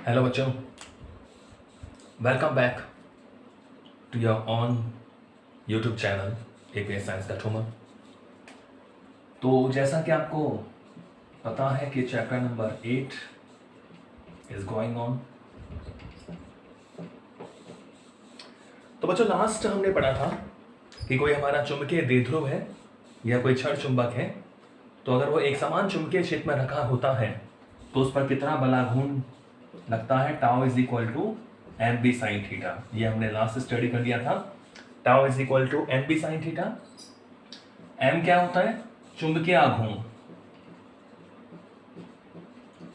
Hello बच्चों, welcome back to your on YouTube channel APS science का ठुमर। तो जैसा कि आपको पता है कि chapter number 8 is going on. तो बच्चों, लास्ट हमने पढ़ा था कि कोई हमारा चुंबकीय द्विध्रुव है या कोई क्षण चुंबक है, तो अगर वो एक समान चुंबकीय क्षेत्र में रखा होता है तो उस पर कितना बलाघूर्ण लगता है। Tau is equal to M B sine theta. ये हमने लास्ट स्टडी कर लिया था। Tau is equal to M B sine theta. M क्या होता है? चुंबकीय आघूर्ण।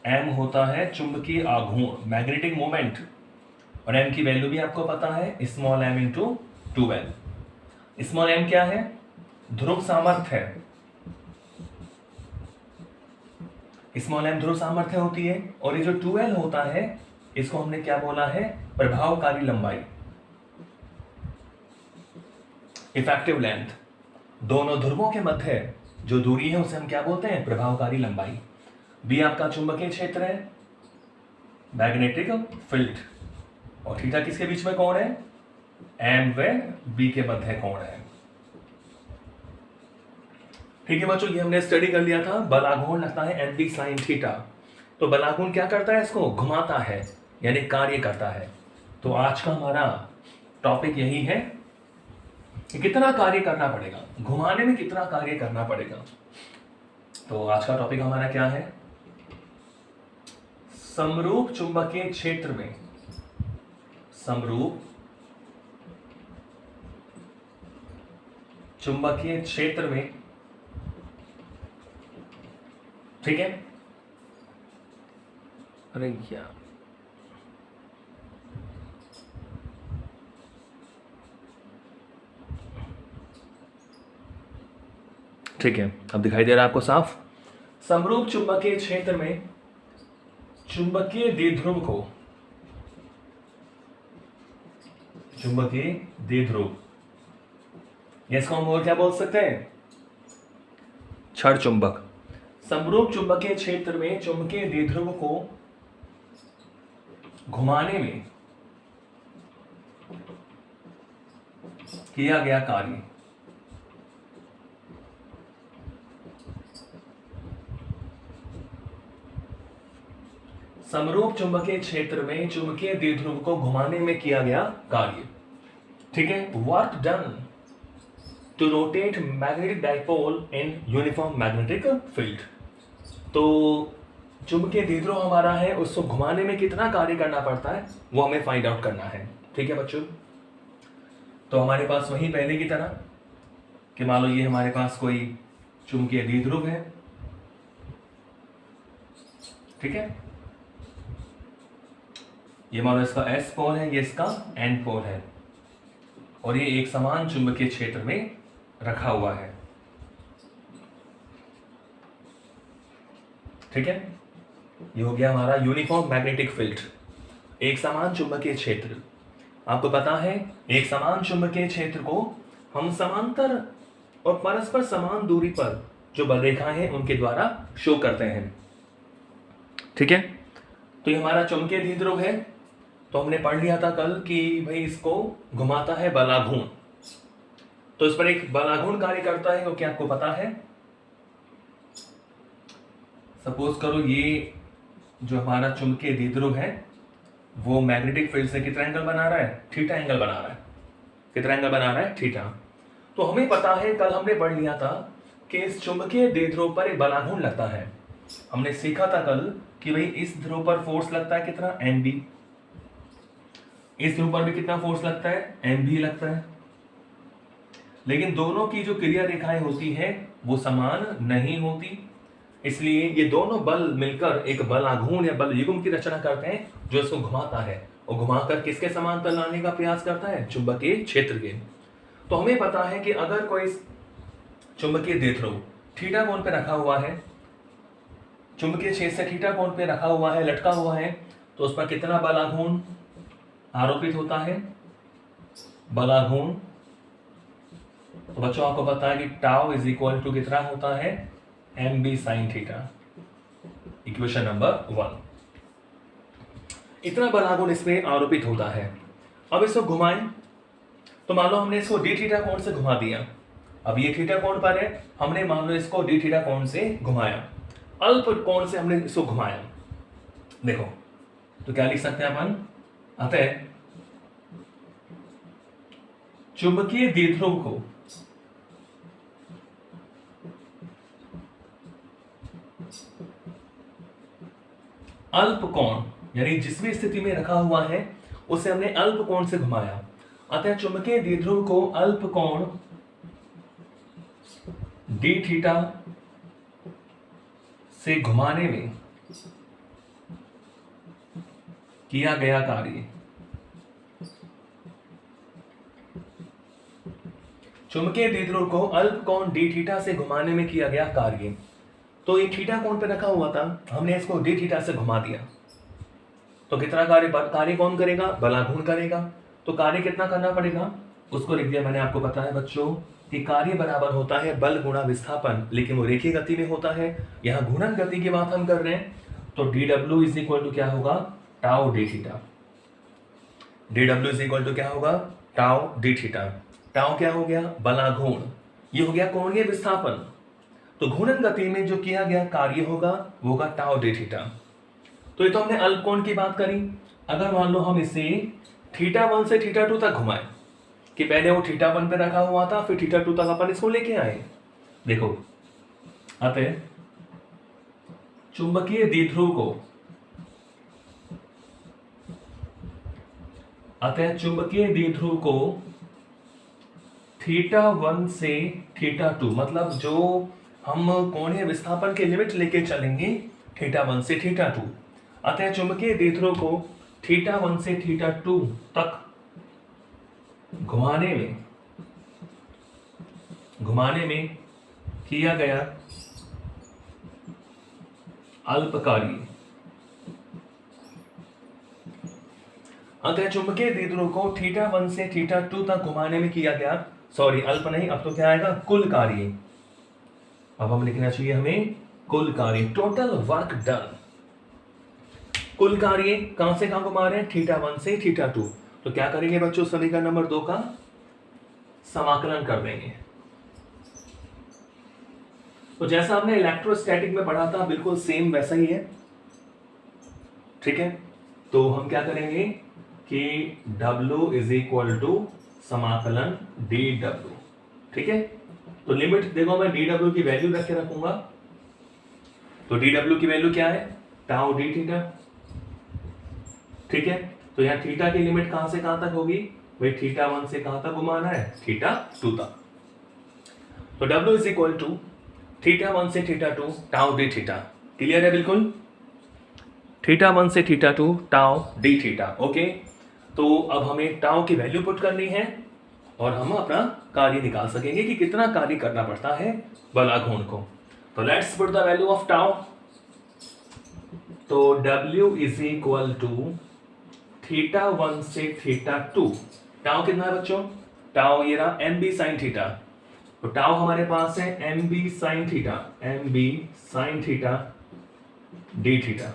एम होता है चुंबकीय आघूर्ण, मैग्नेटिक मोमेंट। और एम की वैल्यू भी आपको पता है, small M into 2l। Small M क्या है? ध्रुव सामर्थ्य है। स्मॉल एम ध्रुव सामर्थ्य होती है। और ये जो 2l होता है, इसको हमने क्या बोला है? प्रभावकारी लंबाई, इफेक्टिव लेंथ। दोनों ध्रुवों के मध्य जो दूरी है उसे हम क्या बोलते हैं? प्रभावकारी लंबाई। बी आपका चुंबकीय क्षेत्र है, मैग्नेटिक फील्ड। और थीटा किसके बीच में कोण है? एम व बी के मध्य कोण है। ठीक है बच्चों, ये हमने स्टडी कर लिया था। बलाघूर्ण लगता है एम बी साइन थीटा। तो बलाघूर्ण क्या करता है? इसको घुमाता है, यानी कार्य करता है। तो आज का हमारा टॉपिक यही है कि कितना कार्य करना पड़ेगा, घुमाने में कितना कार्य करना पड़ेगा। तो आज का टॉपिक हमारा क्या है? समरूप चुंबकीय क्षेत्र में, समरूप चुंबकीय क्षेत्र में, ठीक है। अरे क्या, ठीक है, अब दिखाई दे रहा है आपको साफ। समरूप चुंबकीय क्षेत्र में चुंबकीय द्विध्रुव को, चुंबकीय द्विध्रुव, इसको हम और क्या बोल सकते हैं? क्षण चुंबक। समरूप चुंबकीय क्षेत्र में चुंबकीय द्विध्रुव को घुमाने में किया गया कार्य, समरूप चुंबकीय क्षेत्र में चुंबकीय द्विध्रुव को घुमाने में किया गया कार्य, ठीक है। Work done to rotate magnetic dipole in uniform magnetic field. तो चुंबकीय द्विध्रुव हमारा है, उसको घुमाने में कितना कार्य करना पड़ता है वो हमें फाइंड आउट करना है, ठीक है बच्चों। तो हमारे पास वही पहले की तरह कि मान लो ये हमारे पास कोई चुंबकीय द्विध्रुव है, ठीक है। ये मान लो इसका एस पोल है, ये इसका एन पोल है, और ये एक समान चुंबकीय क्षेत्र में रखा हुआ है, ठीक है। ये हो गया हमारा यूनिफॉर्म मैग्नेटिक फील्ड, एक समान चुंबकीय क्षेत्र। आपको पता है एक समान चुंबकीय क्षेत्र को हम समांतर और परस्पर समान दूरी पर जो बल रेखाएं हैं उनके द्वारा शो करते हैं, ठीक है। तो ये हमारा चुंबकीय द्विध्रुव है। तो हमने पढ़ लिया था कल कि भाई इसको घुमाता है बलाघूर्ण। तो इस पर एक बलाघूर्ण कार्य करता है, वो क्या आपको पता है? सपोज करो ये जो हमारा चुंबकीय द्विध्रुव है वो मैग्नेटिक फील्ड से कितना एंगल बना रहा है? थीटा एंगल बना रहा है। कितना एंगल बना रहा है? थीटा। तो हमें पता है, कल हमने पढ़ लिया था कि इस चुंबकीय द्विध्रुव पर एक बलाघूर्ण लगता है। हमने सीखा था कल कि भाई इस ध्रुव पर फोर्स लगता है कितना? M B. इस ध्रुव पर भी कितना फोर्स लगता है? एम बी लगता है। लेकिन दोनों की जो क्रिया रेखाएं होती हैं वो समान नहीं होती, इसलिए ये दोनों बल मिलकर एक बलाघूर्ण या बल युग्म की रचना करते हैं जो इसको घुमाता है, और घुमाकर किसके समांतर लाने का प्रयास करता है? चुंबकीय क्षेत्र के। तो हमें पता है कि अगर कोई चुंबकीय द्विध्रुव थीटा कोण पे रखा हुआ है, चुंबकीय क्षेत्र से थीटा कोण पे रखा हुआ है, लटका हुआ है, तो उस पर कितना बलाघूर्ण आरोपित होता है? बलाघूर्ण। तो बच्चों आपको पता है कि टाउ इज इक्वल टू कितना होता है? M B sine theta. Equation number 1। इतना बल आघूर्ण इसमें आरोपित होता है। अब इसको घुमाएं तो मान लो हमने इसको डी थीटा कोण से घुमा दिया। अब ये थीटा कोण पर है, हमने मान लो इसको डी थीटा कोण से घुमाया, अल्प कोण से हमने इसको घुमाया। देखो तो क्या लिख सकते हैं अपन, अतः चुंबकीय द्विध्रुव को अल्प कोण, यानी जिस भी स्थिति में रखा हुआ है उसे हमने अल्प कोण से घुमाया, अतः चुंबकीय द्विध्रुव को अल्प कोण डी थीटा से घुमाने में किया गया कार्य, चुंबकीय द्विध्रुव को अल्प कोण डी थीटा से घुमाने में किया गया कार्य। तो ये थीटा कोण पे रखा हुआ था, हमने इसको डी थीटा से घुमा दिया, तो कितना कार्य कौन करेगा, बलाघूर्ण करेगा। तो कार्य कितना करना पड़ेगा, उसको लिख दिया मैंने, आपको पता है बच्चों कि कार्य बराबर होता है बल गुणा विस्थापन, लेकिन वो रेखीय गति में होता है, यहाँ घूर्णन गति की बात हम कर रहे हैं। तो D W is equal to क्या होगा, tau D theta. D W is equal to क्या होगा, टाउ डी थीटा। टाउ क्या हो गया, बलाघूर्ण, ये हो गया कोणीय विस्थापन। तो घूर्णन गति में जो किया गया कार्य होगा वो होगा टाउ डी थीटा। तो ये तो हमने अल्प कोण की बात करी। अगर मान लो हम इसे थीटा 1 से थीटा 2 तक घुमाएं, कि पहले वो थीटा 1 पे रखा हुआ था, फिर थीटा 2 तक अपन इसको लेके आए। देखो अतः चुंबकीय द्विध्रुव को थीटा 1 से थीटा 2, मतलब जो हम कोणीय विस्थापन के लिमिट लेके चलेंगे थीटा 1 से थीटा 2, अतः चुंबकीय द्विध्रुव को थीटा 1 से थीटा 2 तक घुमाने में किया गया अल्प कार्य, अतः चुंबकीय द्विध्रुव को थीटा 1 से थीटा 2 तक घुमाने में किया गया, सॉरी अल्प नहीं, अब तो क्या आएगा, कुल कार्य। अब हम लिखना चाहिए हमें कुल कार्य, टोटल वर्क डन। कुल कार्य कहां से कहां घुमा रहे हैं, थीटा 1 से थीटा 2। तो क्या करेंगे बच्चों, समीकरण नंबर 2 का समाकलन कर देंगे। तो जैसा हमने इलेक्ट्रोस्टैटिक में पढ़ा था बिल्कुल सेम वैसा ही है, ठीक है। तो हम क्या करेंगे कि W इज इक्वल टू समाकलन dW, ठीक है। तो लिमिट देखो मैं dW की वैल्यू रख के रखूंगा, तो dW की वैल्यू क्या है, टाउ डी थीटा, ठीक है। तो यहाँ थीटा की लिमिट कहां से कहां तक होगी, भाई थीटा 1 से कहां तक घुमाना है, थीटा 2 तक। तो W is equal to theta 1 से theta 2 tau D theta, clear है बिल्कुल, थीटा 1 से theta 2 tau D theta, okay. तो अब हमें टाउ की वैल्यू पुट करनी है और हम अपना कार्य निकाल सकेंगे कि कितना कार्य करना पड़ता है बलाघूर्ण को। तो let's put the value of tau. तो W is equal to theta 1 से थीटा 2, टाउ कितना है बच्चों, टाउ ये रहा MB sin थीटा। तो टाउ हमारे पास है MB sin theta D theta,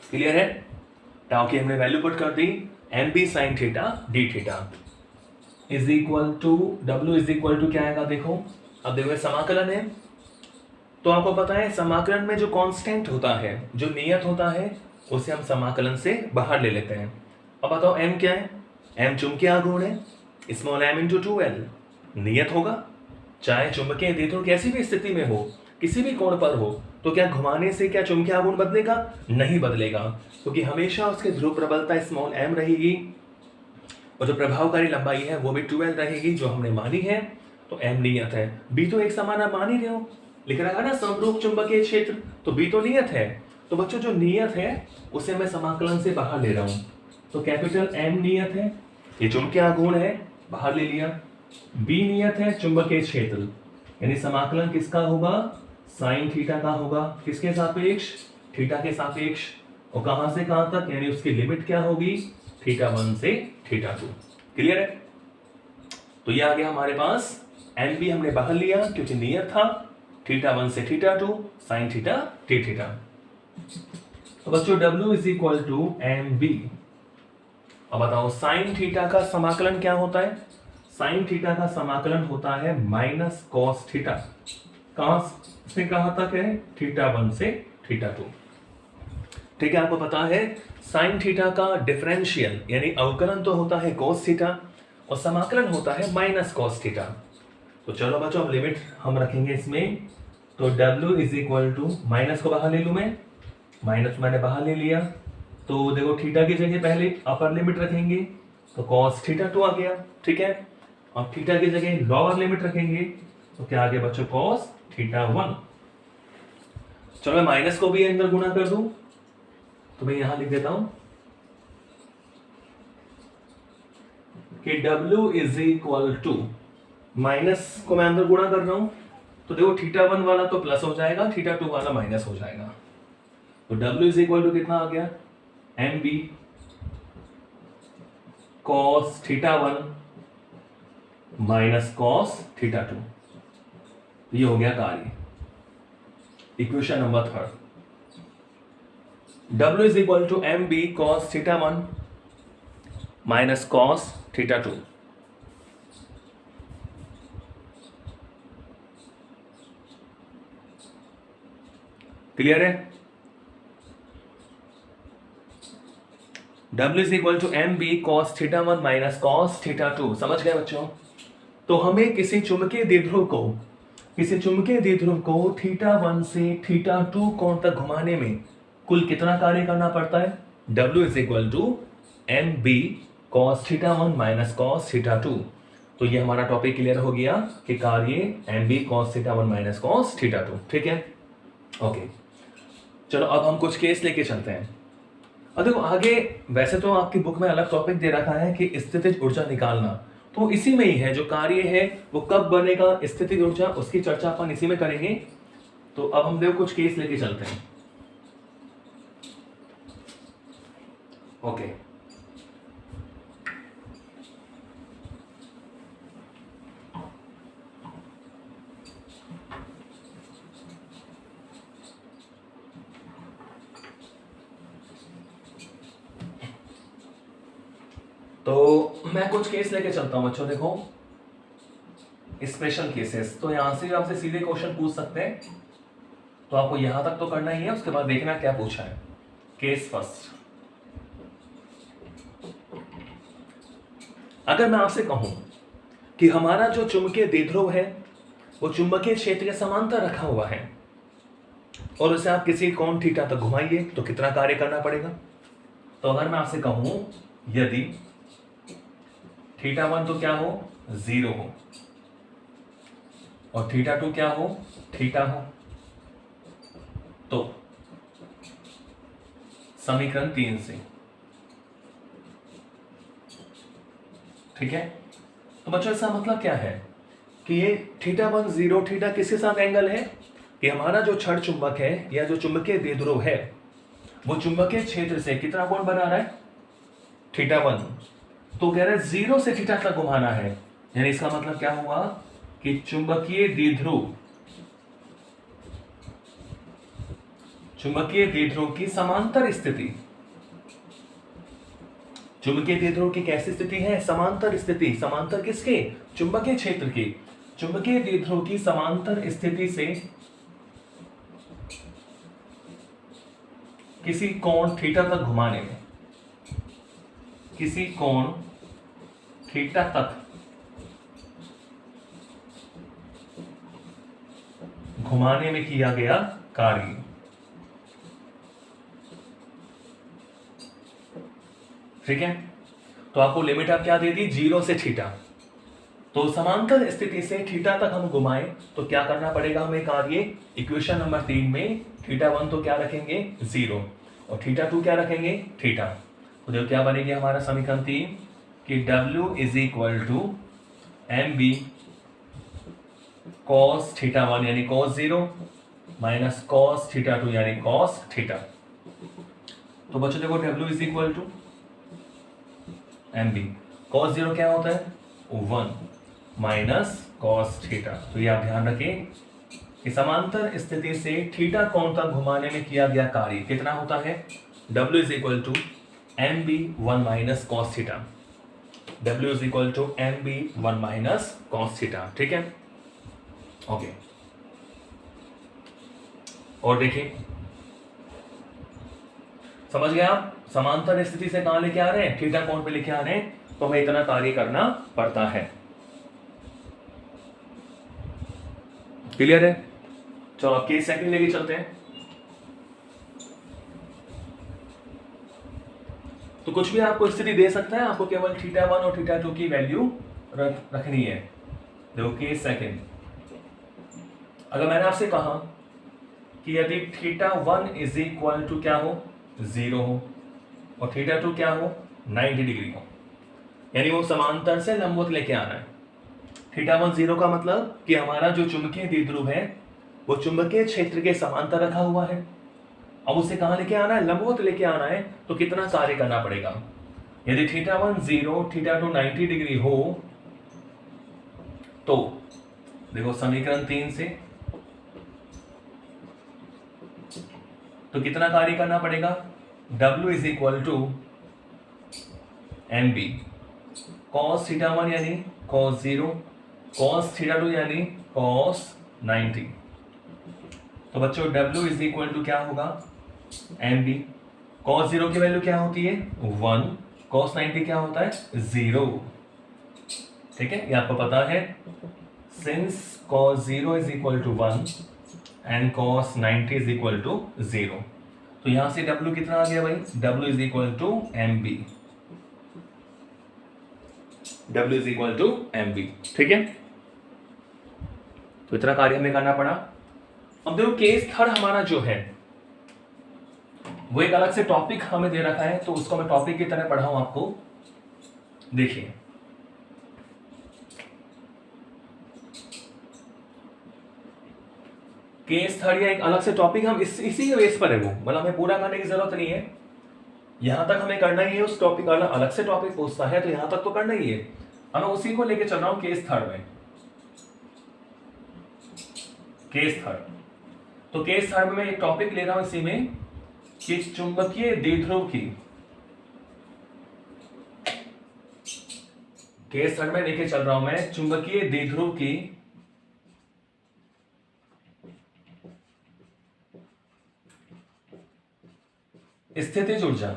clear है। टाउ की हमने वैल्यू पुट कर दी, MB sin theta D theta is equal to W is equal to क्या आएगा, देखो अब देखो समाकलन है, तो आपको पता है समाकलन में जो कांस्टेंट होता है, जो नियत होता है, उसे हम समाकलन से बाहर ले लेते हैं। अब बताओ M क्या है, M चुंबकीय आघूर्ण है, स्मॉल m इंटू 2L नियत होगा। चाहे चुंबकीय द्विध्रुव कैसी भी स्थिति में हो, किसी भी कोण पर हो, तो क्या घुमाने से क्या चुंबकीय आघूर्ण बदलेगा, नहीं बदलेगा, क्योंकि हमेशा उसके ध्रुव प्रबलता स्मॉल m रहेगी और जो प्रभावकारी लंबाई है वो भी 2L रहेगी, जो हमने मानी है। तो M नियत है, B तो एक समान आप मान ही रहे हो, लिख रखा ना समरूप चुंबकीय क्षेत्र, तो B तो नियत है। तो बच्चों जो नियत है उसे मैं समाकलन से बाहर ले रहा हूं, तो कैपिटल M नियत है, ये चुंबकीय आघूर्ण है, बाहर ले लिया। B नियत है चुंबकीय क्षेत्र, यानी समाकलन किसका होगा, साइन थीटा का होगा, किसके सापेक्ष, थीटा के सापेक्ष, और कहां से कहां तक, यानी उसकी लिमिट क्या होगी, थीटा 1 से थीटा 2, क्लियर है। तो ये आ गया हमारे पास, MB हमने बाहर लिया क्योंकि नियत था, थीटा 1 से theta 2 sine theta D theta. तो बच्चों W is equal to M B. अब बताओ साइन थीटा का समाकलन क्या होता है? साइन थीटा का समाकलन होता है माइनस कॉस थीटा। कहां से कहां तक है? थीटा 1 से थीटा 2। ठीक है, आपको पता है साइन थीटा का डिफरेंशियल यानी अवकलन तो होता है कॉस थीटा और समाकलन होता है माइनस कॉस थीटा। तो चलो बच्चों अब लिमिट हम रखेंगे इसमें। तो W is equal to, minus को बाहर ले लूं मैं, माइनस मैंने बाहर ले लिया। तो देखो थीटा की जगह पहले अपर लिमिट रखेंगे तो कॉस थीटा 2 आ गया। ठीक है, और थीटा की जगह लोअर लिमिट रखेंगे तो क्या आ गया बच्चों? Cos theta 1। चलो मैं माइनस को भी अंदर गुणा कर दूं तो मैं यहां लिख देता हूं कि W is equal to, minus को मैं अंदर गुणा कर रहा हूं तो देखो थीटा 1 वाला तो प्लस हो जाएगा, थीटा 2 वाला माइनस हो जाएगा। तो W इज इक्वल टू कितना आ गया? M B cos theta 1 minus cos theta 2। ये हो गया कार्य। Equation number 3, W is equal to M B cos theta 1 minus cos theta 2। Clear है? W is equal to M B cos theta 1 minus cos theta 2। समझ गए बच्चों? तो हमें किसी चुंबकीय द्विध्रुव को थीटा 1 से थीटा 2 कोण तक घुमाने में कुल कितना कार्य करना पड़ता है? W is equal to M B cos theta 1 minus cos theta 2। तो ये हमारा टॉपिक क्लियर हो गया कि कार्य M B cos theta 1 minus cos theta 2। ठीक है, ओके। चलो अब हम कुछ केस लेके चलते हैं। अब देखो आगे वैसे तो आपकी बुक में अलग टॉपिक दे रखा है कि स्थितिज ऊर्जा निकालना, तो इसी में ही है जो कार्य है वो कब बनेगा, स्थितिज ऊर्जा, उसकी चर्चा अपन इसी में करेंगे। तो अब हम देखो कुछ केस लेके चलते हैं। ओके, तो मैं कुछ केस लेके चलता हूं बच्चों। देखो स्पेशल केसेस, तो यहां से आपसे सीधे क्वेश्चन पूछ सकते हैं, तो आपको यहां तक तो करना ही है, उसके बाद देखना क्या पूछा है। केस फर्स्ट, अगर मैं आपसे कहूं कि हमारा जो चुंबकीय द्विध्रुव है वो चुंबकीय क्षेत्र के समांतर रखा हुआ है और उसे आप किसी कोण थीटा तक घुमाइए तो कितना कार्य करना पड़ेगा? तो अगर मैं आपसे कहूं यदि थीटा 1 तो क्या हो? 0 हो और थीटा 2 क्या हो? थीटा हो, तो समीकरण 3 से, ठीक है। तो बच्चों इसका मतलब क्या है कि ये थीटा 1 0 थीटा किसके साथ एंगल है कि हमारा जो क्षण चुंबक है या जो चुंबकीय द्विध्रुव है वो चुंबकीय क्षेत्र से कितना कोण बना रहा है? थीटा 1। तो कह रहे हैं 0 से थीटा तक घुमाना है, यानी इसका मतलब क्या हुआ कि चुंबकीय द्विध्रुव की समांतर स्थिति, चुंबकीय द्विध्रुव की कैसी स्थिति है? समांतर स्थिति। समांतर किसके? चुंबकीय क्षेत्र की। चुंबकीय द्विध्रुव की समांतर स्थिति से किसी कोण थीटा तक घुमाने में, किसी कोण थीटा तक घुमाने में किया गया कार्य। ठीक है, तो आपको लिमिट आप क्या दे दी? 0 से थीटा। तो समांतर स्थिति से थीटा तक हम घुमाएं तो क्या करना पड़ेगा हमें कार्य? इक्वेशन नंबर 3 में थीटा 1 तो क्या रखेंगे? 0 और थीटा 2 क्या रखेंगे? थीटा। तो देखो क्या बनेगी हमारा समीकरण 3 कि W is equal to M B cos theta 1 यानी कॉस 0 माइनस कॉस थीटा 2 यानी कॉस थीटा। तो बच्चों देखो W is equal to M B, cos 0 क्या होता है? 1 माइनस कॉस थीटा। तो ये आप ध्यान रखें कि समांतर स्थिति से थीटा कोण तक घुमाने में किया गया कार्य कितना होता है? W is equal to M B one minus cos theta. W is equal to M B one minus cos theta. ठीक है, ओके। और देखिए, समझ गए आप? समांतर स्थिति से कहां लेके आ रहे हैं? थीटा कोण पे लेके आ रहे हैं, तो हमें इतना कार्य करना पड़ता है। क्लियर है? चलो अब केस सेकंड लेके चलते हैं। तो कुछ भी आपको स्थिति दे सकता है, आपको केवल थीटा वन और थीटा टू की वैल्यू रखनी है। देखो केस सेकंड, अगर मैंने आपसे कहा कि यदि theta one is equal to क्या हो? 0 हो, और थीटा टू क्या हो? 90 डिग्री हो, यानी वो समांतर से लंबवत लेके आना है। थीटा वन 0 का मतलब कि हमारा जो चुंबकीय द्विध्रुव है वो चुंबकीय क्षेत्र के समांतर रखा हुआ है। अब उसे कहां लेके आना है? लंबवत लेके आना है। तो कितना कार्य करना पड़ेगा? यदि theta one 0, theta two 90 degree हो, तो देखो समीकरण 3 से तो कितना कार्य करना पड़ेगा? W is equal to M B cos theta one यानी कॉस 0, कॉस थीटा टू यानी कॉस 90। तो बच्चों W इज इक्वल टू क्या होगा? M B. कॉस 0 की वैल्यू क्या होती है? 1। कॉस 90 क्या होता है? 0। ठीक है, ये आपको पता है। Since cos 0 is equal to 1 and cos 90 is equal to 0, तो यहां से W कितना आ गया भाई? W is equal to M B. W is equal to M B. ठीक है, तो इतना कार्य हमें करना पड़ा। अब देखो केस थर्ड हमारा जो है वो एक अलग से टॉपिक हमें दे रखा है, तो उसको मैं टॉपिक की तरह पढ़ाऊं आपको। देखिए, केस थर्ड या एक अलग से टॉपिक हम इसी के बेस पर है वो, मतलब हमें पूरा करने की जरूरत नहीं है। यहां तक हमें करना ही है, उस टॉपिक वाला अलग से टॉपिक पूछता है तो यहां तक तो करना ही है। अब मैं उसी को लेके चल रहा हूं केस थर्ड में। केस थर्ड, तो केस थर्ड में एक टॉपिक ले रहा हूं इसी में कि चुंबकीय द्विध्रुव की, केस थर्ड में लेके चल रहा हूं मैं चुंबकीय द्विध्रुव की स्थितिज ऊर्जा।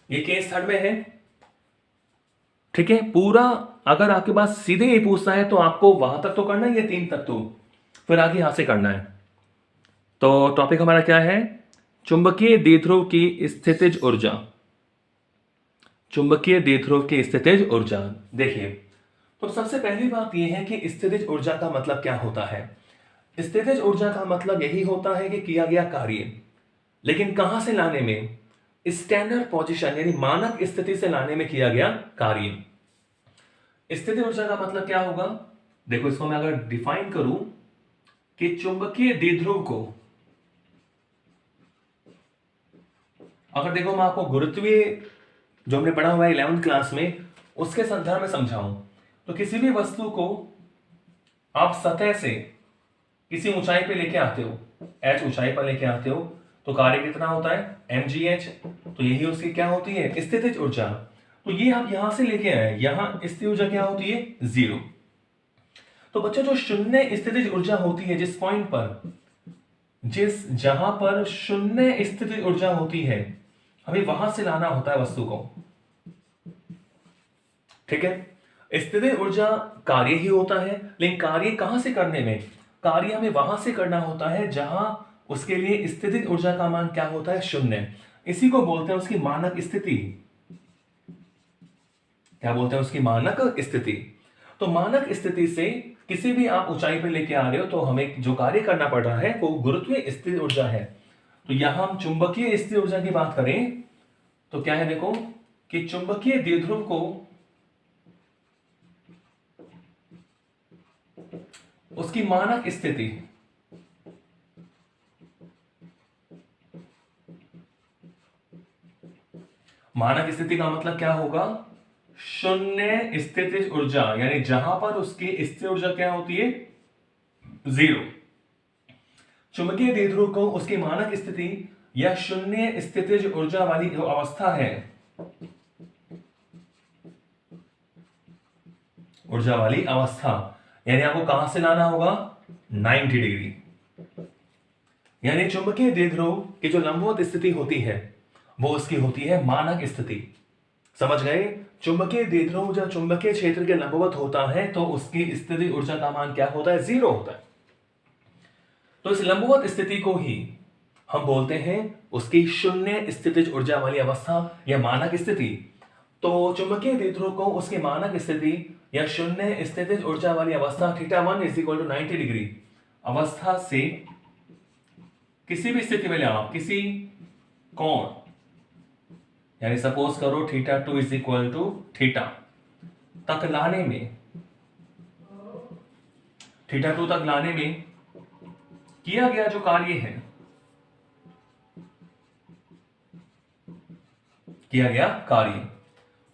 ये केस थर्ड में है। ठीक है, पूरा अगर आपके पास सीधे ही पूछता है तो आपको वहां तक तो करना ही है, 3 तक, तो फिर आगे यहां से करना है। तो टॉपिक हमारा क्या है? चुंबकीय द्विध्रुव की स्थितिज ऊर्जा। चुंबकीय द्विध्रुव की स्थितिज ऊर्जा। देखिए, तो सबसे पहली बात यह है कि स्थितिज ऊर्जा का मतलब क्या होता है? स्थितिज ऊर्जा का मतलब यही होता है कि किया गया कार्य, लेकिन कहां से लाने में? स्टैंडर्ड पोजीशन यानी मानक स्थिति से लाने में किया गया कार्य। स्थितिज ऊर्जा का मतलब क्या होगा? देखो, इसको मैं अगर डिफाइन करूं कि चुंबकीय द्विध्रुव को, अगर देखो मैं आपको गुरुत्वीय जो हमने पढ़ा हुआ है 11th क्लास में उसके संदर्भ में समझाऊं, तो किसी भी वस्तु को आप सतह से किसी ऊंचाई पे लेके आते हो, h ऊंचाई पर लेके आते हो, तो कार्य कितना होता है? mgh। तो यही उसकी क्या होती है? स्थितिज ऊर्जा। तो ये आप यहां से लेके आए, यहां स्थितिज ऊर्जा क्या होती है? 0। तो बच्चों, जो शून्य स्थितिज ऊर्जा होती है, जिस पॉइंट पर, जहां पर शून्य स्थितिज ऊर्जा होती है, हमें वहां से लाना होता है वस्तु को। ठीक है, स्थितिज ऊर्जा कार्य ही होता है, लेकिन कार्य कहां से करने में? कार्य हमें वहां से करना होता है जहां उसके लिए स्थितिज ऊर्जा का मान क्या होता है? 0। इसी को बोलते हैं उसकी मानक स्थिति। क्या बोलते हैं? उसकी मानक स्थिति। तो मानक स्थिति से किसी भी आप ऊंचाई पर लेके आ रहे हो, तो हमें जो कार्य करना पड़ रहा है वो गुरुत्वीय स्थिर ऊर्जा है। तो यहां हम चुंबकीय स्थिर ऊर्जा की बात करें तो क्या है? देखो कि चुंबकीय द्विध्रुव को उसकी मानक स्थिति, मानक स्थिति का मतलब क्या होगा? शून्य स्थितिज ऊर्जा, यानी जहां पर उसकी स्थिर ऊर्जा क्या होती है? 0। चुंबकीय द्विध्रुव को उसकी मानक स्थिति या शून्य स्थितिज ऊर्जा वाली जो अवस्था है, ऊर्जा वाली अवस्था, यानी आपको कहां से लाना होगा? 90 डिग्री। यानी चुंबकीय द्विध्रुव की जो लंबवत स्थिति होती है वो उसकी होती है मानक स्थिति। समझ गए? चुंबकीय द्विध्रुव जब चुंबकीय क्षेत्र के लंबवत होता है तो उसकी स्थिति ऊर्जा का मान क्या होता है? 0 होता है। तो इस लंबवत स्थिति को ही हम बोलते हैं उसकी शून्य स्थितिज ऊर्जा वाली अवस्था या मानक स्थिति। तो चुंबकीय द्विध्रुव को उसकी मानक स्थिति या शून्य स्थितिज ऊर्जा वाली अवस्था θ1 = 90 डिग्री अवस्था से किसी भी स्थिति में ले आओ, किसी कोण, यानी सपोज करो θ2 = θ तक लाने में, θ2 तक लाने में किया गया जो कार्य है, किया गया कार्य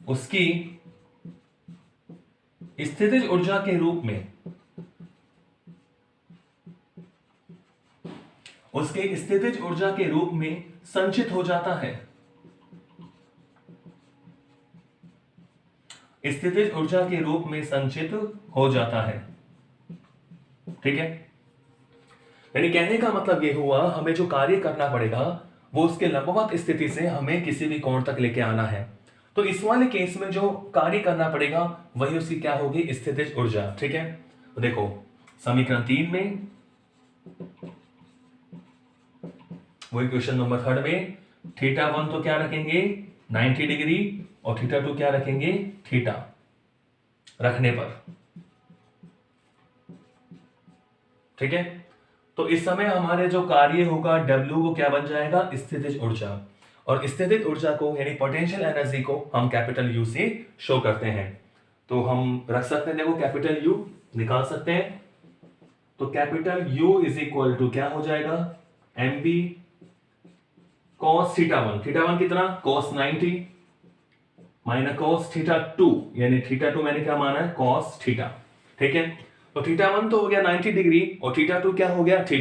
उसकी स्थितिज ऊर्जा के रूप में, उसके स्थितिज ऊर्जा के रूप में संचित हो जाता है। स्थितिज ऊर्जा के रूप में संचित हो जाता है। ठीक है? यानी कहने का मतलब यह हुआ, हमें जो कार्य करना पड़ेगा वो उसके लंबवत स्थिति से हमें किसी भी कोण तक लेके आना है। तो इस वाले केस में जो कार्य करना पड़ेगा वही उसकी क्या होगी? स्थितिज ऊर्जा। ठीक है? तो देखो समीकरण 3 में, वही क्वेश्चन नंबर 3 में, θ1 तो क्या रखेंगे? 90 डिग्री और θ2 क्या रखेंगे? θ रखने पर। ठीक है? तो इस समय हमारे जो कार्य होगा W वो क्या बन जाएगा? स्थितिज ऊर्जा। और स्थितिज ऊर्जा को यानी पोटेंशियल एनर्जी को हम कैपिटल U से शो करते हैं। तो हम रख सकते हैं, देखो कैपिटल U निकाल सकते हैं। तो कैपिटल U = क्या हो जाएगा? mb cos θ1, θ1 कितना? cos 90 माइनस cos θ2, यानी θ2 मैंने क्या माना है? cos θ। ठीक है? तो θ1 तो हो गया 90 डिग्री और θ2 क्या हो गया? θ।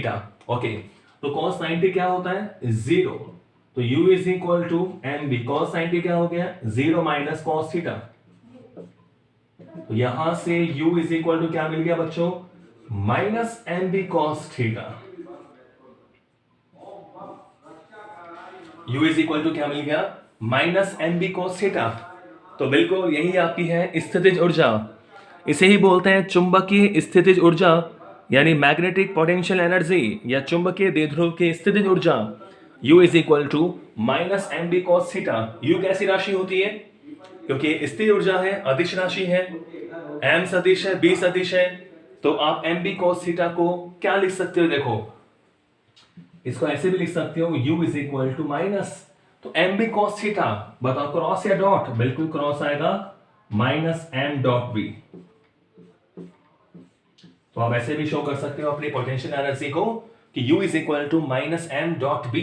ओके, तो cos 90 क्या होता है? 0। तो U = mb cos 90 क्या हो गया? 0 माइनस cos θ। तो यहां से U = क्या मिल गया बच्चों? Minus mb cos θ। U = क्या मिल गया? Minus mb cos θ। तो बिल्कुल यही आपकी है स्थितिज ऊर्जा। इसे ही बोलते हैं चुंबकीय स्थितिज ऊर्जा, यानी मैग्नेटिक पोटेंशियल एनर्जी या चुंबकीय द्विध्रुव की स्थितिज ऊर्जा। U = minus mb cos θ। U कैसी राशि होती है? क्योंकि स्थिर ऊर्जा है, अदिश राशि है, m सदिश है, b सदिश है, तो आप mb cos θ को क्या लिख सकते हो? देखो इसको ऐसे भी लिख सकते हो, U = माइनस, तो mb cos θ, बताओ क्रॉस या डॉट? बिल्कुल क्रॉस आएगा, माइनस m डॉट b। तो आप ऐसे भी शो कर सकते हो अपनी पोटेंशियल एनर्जी को कि U = minus m dot b,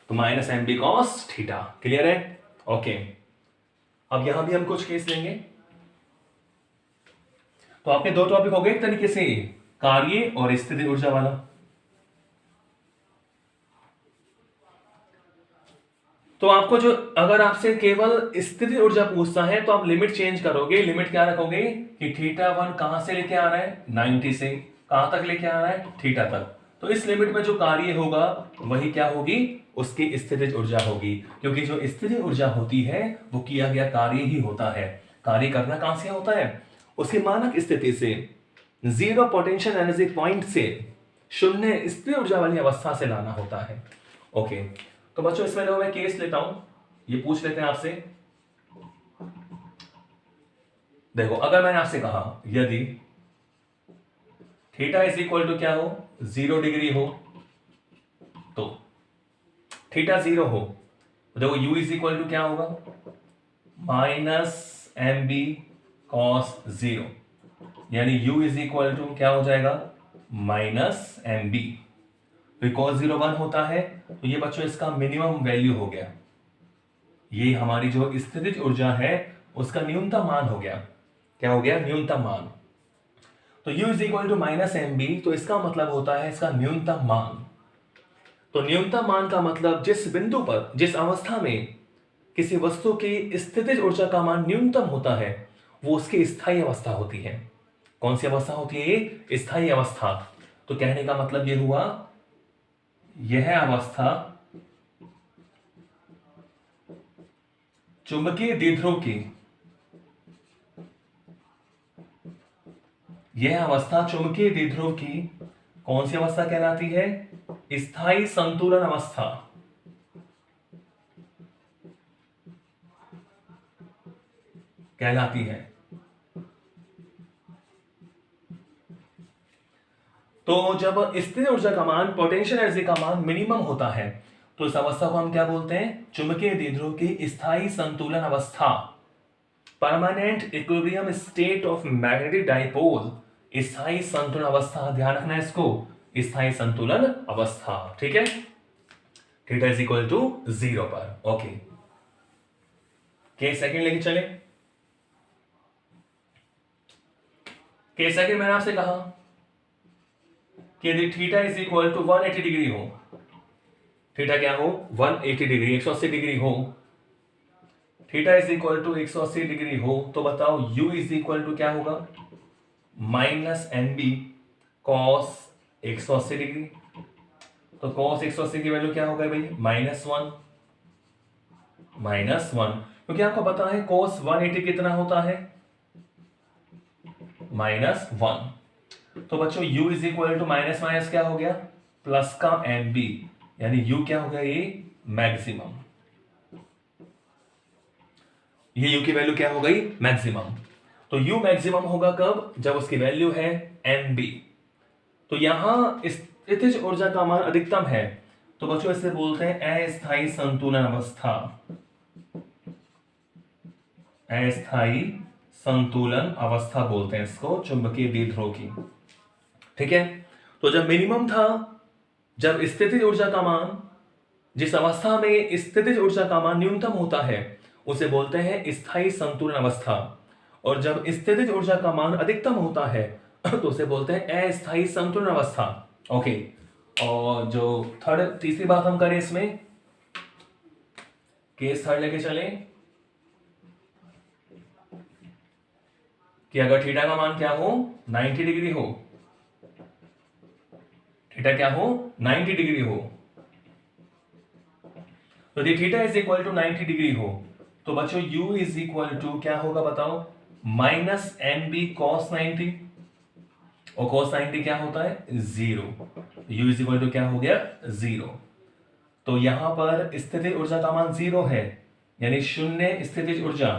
तो माइनस mb cos θ। क्लियर है? ओके, अब यहां भी हम कुछ केस लेंगे। तो आपके दो टॉपिक हो गए एक तरीके से, कार्य और स्थितिज ऊर्जा वाला। तो आपको जो, अगर आपसे केवल स्थितिज ऊर्जा पूछता है तो आप लिमिट चेंज करोगे। लिमिट क्या रखोगे कि θ1 कहां से लेके आ रहा है? 90 से। कहां तक लेके आ रहा है? θ तक। तो इस लिमिट में जो कार्य होगा वही क्या होगी? उसकी स्थितिज ऊर्जा होगी, क्योंकि जो स्थितिज ऊर्जा होती है वो किया गया कार्य ही होता है। कार्य करना कहां से होता है? उसकी मानक स्थिति से, 0 पोटेंशियल एनर्जी पॉइंट से शून्य स्थिर ऊर्जा वाली अवस्था से लाना होता है। ओके, तो बच्चों इसमें मैं केस लेता हूं, ये पूछ लेते हैं आपसे। देखो अगर मैंने आपसे कहा यदि θ क्या हो? 0 डिग्री हो, तो θ 0 हो, देखो U क्या होगा? माइनस mb cos 0, यानी U क्या हो जाएगा? Minus mb। cos 0 1 होता है, तो ये बच्चों इसका मिनिमम वैल्यू हो गया। ये हमारी जो स्थितिज ऊर्जा है उसका न्यूनतम मान हो गया। क्या हो गया? न्यूनतम मान। तो U is equal to minus M B, तो इसका मतलब होता है इसका न्यूनतम मान। तो न्यूनतम मान का मतलब जिस बिंदु पर, जिस अवस्था में किसी वस्तु की स्थितिज ऊर्जा का मान न्यूनतम होता है वो उसकी स्थायी अवस्था होती है। कौन सी अवस्था होती है ये? स्थायी अवस्था। तो कहने का मतलब ये हुआ, यह अवस्था चुंबकीय द्विध्रुव की, यह अवस्था चुंबकीय द्विध्रुव की कौन सी अवस्था कहलाती है? स्थायी संतुलन अवस्था। कहलाती है। तो जब स्थिर ऊर्जा का मान, पोटेंशियल एनर्जी का मान मिनिमम होता है तो इस अवस्था को हम क्या बोलते हैं? चुंबकीय द्विध्रुव की स्थायी संतुलन अवस्था, permanent equilibrium state of magnetic dipole, स्थायी संतुलन अवस्था। ध्यान रखना है इसको, स्थायी संतुलन अवस्था। ठीक है, थीटा इज इक्वल टू 0 पर। ओके, के सेकंड लेके चले। के सेकंड मैंने आपसे कहा कि यदि theta is equal to 180 degree हो, थीटा क्या हो? 180 डिग्री, 180 डिग्री हो, theta is equal to 180 degree हो, तो बताओ u इज इक्वल टू क्या होगा? Minus M B cos 180 degree. तो कॉस 180 की वैल्यू क्या होगा भाई? -1, -1, क्योंकि आपको पता है कॉस 180 कितना होता है? -1। तो बच्चों u is equal to minus minus क्या हो गया? प्लस का एम बी, यानी u क्या हो गया? ये मैक्सिमम। ये u की वैल्यू क्या हो गई? मैक्सिमम। तो u मैक्सिमम होगा कब? जब उसकी वैल्यू है एम बी। तो यहां स्थितिज ऊर्जा का मान अधिकतम है, तो बच्चों इसे बोलते हैं अस्थायी संतुलन अवस्था। अस्थायी संतुलन अवस्था बोलते हैं इसको, चुंबकीय द्विध्रुव की। ठीक है, तो जब मिनिमम था, जब स्थितिज ऊर्जा का मान, जिस अवस्था में स्थितिज ऊर्जा का मान न्यूनतम होता है उसे बोलते हैं स्थायी संतुलन अवस्था, और जब स्थितिज ऊर्जा का मान अधिकतम होता है तो उसे बोलते हैं अस्थायी संतुलन अवस्था। ओके, और जो तीसरी बात हम करें इसमें, केस थर्ड लेके चलें कि अगर थीटा का मान क्या हो? 90 डिग्री हो, थीटा क्या हो? 90 डिग्री हो। तो यदि theta is equal to 90 degree हो तो बच्चों u इज इक्वल टू क्या होगा बताओ? माइनस एम बी कॉस 90, और cos 90 क्या होता है? 0। u इज इक्वल टू क्या हो गया? 0। तो यहां पर स्थितिज ऊर्जा का मान 0 है, यानी शून्य स्थितिज ऊर्जा,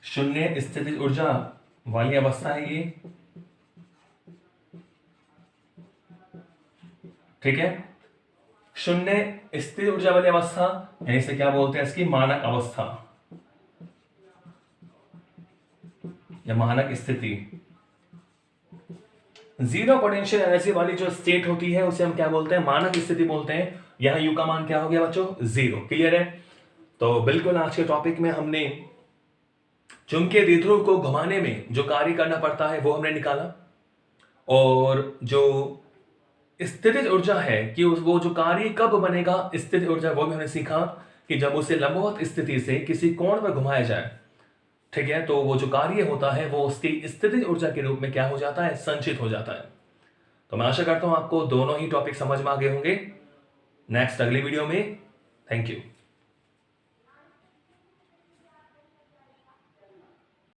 शून्य स्थितिज ऊर्जा वाली अवस्था है ये। ठीक है, शून्य स्थिर ऊर्जा वाली अवस्था, यानी इसे क्या बोलते हैं? इसकी मानक अवस्था या मानक स्थिति। जीरो पोटेंशियल एनर्जी वाली जो स्टेट होती है उसे हम क्या बोलते हैं? मानक स्थिति बोलते हैं। यहां यू का मान क्या हो गया बच्चों? 0। क्लियर है? तो बिल्कुल आज के टॉपिक में हमने चुंबकीय द्विध्रुव को घुमाने में जो कार्य करना पड़ता है वो हमने निकाला, और जो स्थितिज ऊर्जा है कि वो जो कार्य कब बनेगा स्थितिज ऊर्जा, वो भी हमने सीखा कि जब उसे लंबवत स्थिति से किसी कोण में घुमाया जाए। ठीक है, तो वो जो कार्य होता है वो उसकी स्थितिज ऊर्जा के रूप में क्या हो जाता है? संचित हो जाता है। तो मैं आशा करता हूं आपको दोनों ही टॉपिक समझ में आ गए होंगे। नेक्स्ट अगली वीडियो में। Thank you.